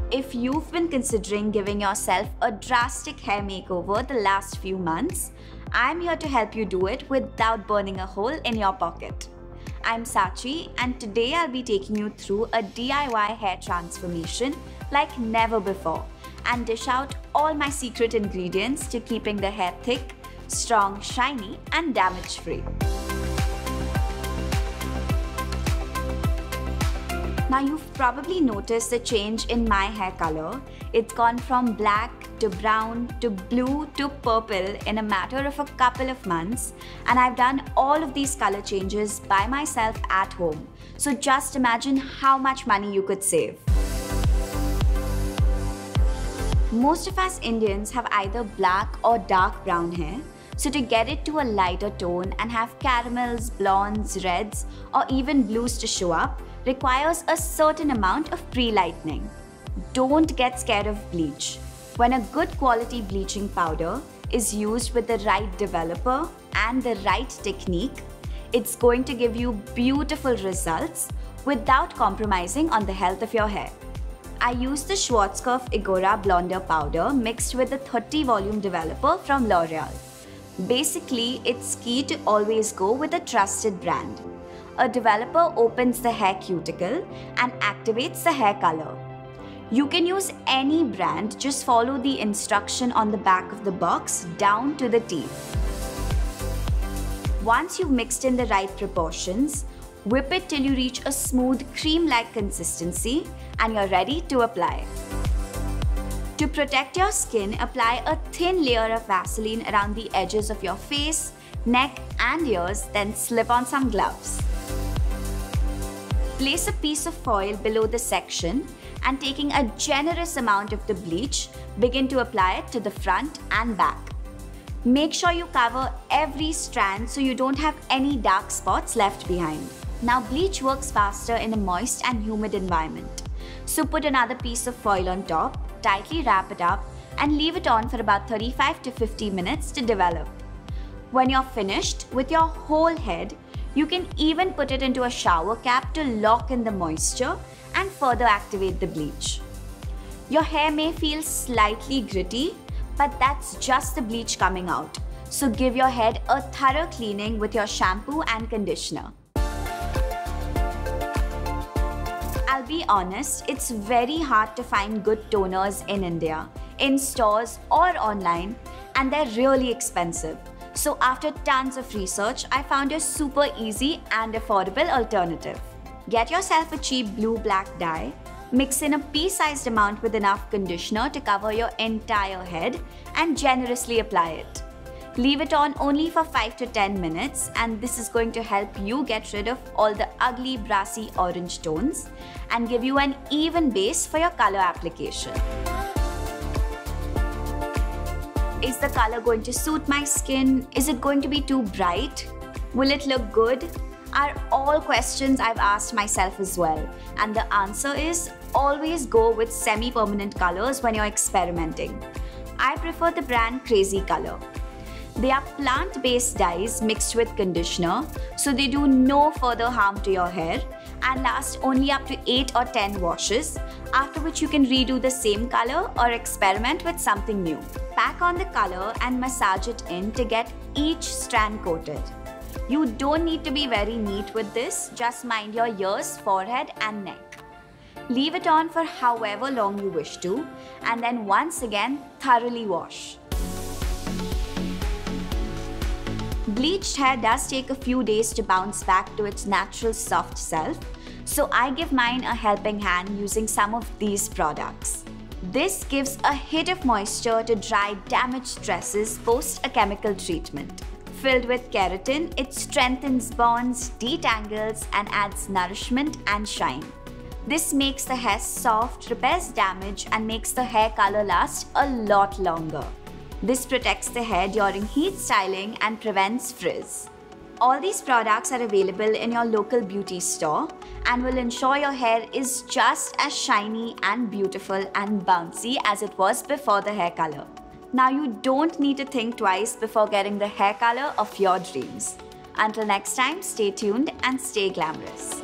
If you've been considering giving yourself a drastic hair makeover the last few months, I'm here to help you do it without burning a hole in your pocket. I'm Sachi, and today I'll be taking you through a DIY hair transformation like never before and dish out all my secret ingredients to keeping the hair thick, strong, shiny and damage-free. Now you've probably noticed the change in my hair color. It's gone from black to brown to blue to purple in a matter of a couple of months, and I've done all of these color changes by myself at home. So just imagine how much money you could save. Most of us Indians have either black or dark brown hair. So to get it to a lighter tone and have caramels, blondes, reds or even blues to show up requires a certain amount of pre-lightening. Don't get scared of bleach. When a good quality bleaching powder is used with the right developer and the right technique, it's going to give you beautiful results without compromising on the health of your hair. I use the Schwarzkopf Igora Blonder powder mixed with the 30 volume developer from L'Oreal. Basically, it's key to always go with a trusted brand. A developer opens the hair cuticle and activates the hair color. You can use any brand, just follow the instruction on the back of the box down to the T. Once you've mixed in the right proportions, whip it till you reach a smooth cream-like consistency and you're ready to apply. To protect your skin, apply a thin layer of Vaseline around the edges of your face, neck and ears, then slip on some gloves. Place a piece of foil below the section and taking a generous amount of the bleach, begin to apply it to the front and back. Make sure you cover every strand so you don't have any dark spots left behind. Now bleach works faster in a moist and humid environment. So put another piece of foil on top, tightly wrap it up and leave it on for about 35 to 50 minutes to develop. When you're finished with your whole head, you can even put it into a shower cap to lock in the moisture and further activate the bleach. Your hair may feel slightly gritty, but that's just the bleach coming out. So give your head a thorough cleaning with your shampoo and conditioner. I'll be honest, it's very hard to find good toners in India, in stores or online, and they're really expensive. So after tons of research, I found a super easy and affordable alternative. Get yourself a cheap blue-black dye, mix in a pea-sized amount with enough conditioner to cover your entire head and generously apply it. Leave it on only for 5 to 10 minutes and this is going to help you get rid of all the ugly brassy orange tones and give you an even base for your color application. Is the color going to suit my skin? Is it going to be too bright? Will it look good? Are all questions I've asked myself as well. And the answer is always go with semi-permanent colors when you're experimenting. I prefer the brand Crazy Color. They are plant-based dyes mixed with conditioner, so they do no further harm to your hair and last only up to 8 or 10 washes, after which you can redo the same color or experiment with something new. Pack on the color and massage it in to get each strand coated. You don't need to be very neat with this, just mind your ears, forehead and neck. Leave it on for however long you wish to and then once again thoroughly wash. Bleached hair does take a few days to bounce back to its natural soft self, so I give mine a helping hand using some of these products. This gives a hit of moisture to dry damaged tresses post a chemical treatment. Filled with keratin, it strengthens bonds, detangles and adds nourishment and shine. This makes the hair soft, repairs damage and makes the hair color last a lot longer. This protects the hair during heat styling and prevents frizz. All these products are available in your local beauty store and will ensure your hair is just as shiny and beautiful and bouncy as it was before the hair color. Now you don't need to think twice before getting the hair color of your dreams. Until next time, stay tuned and stay glamorous.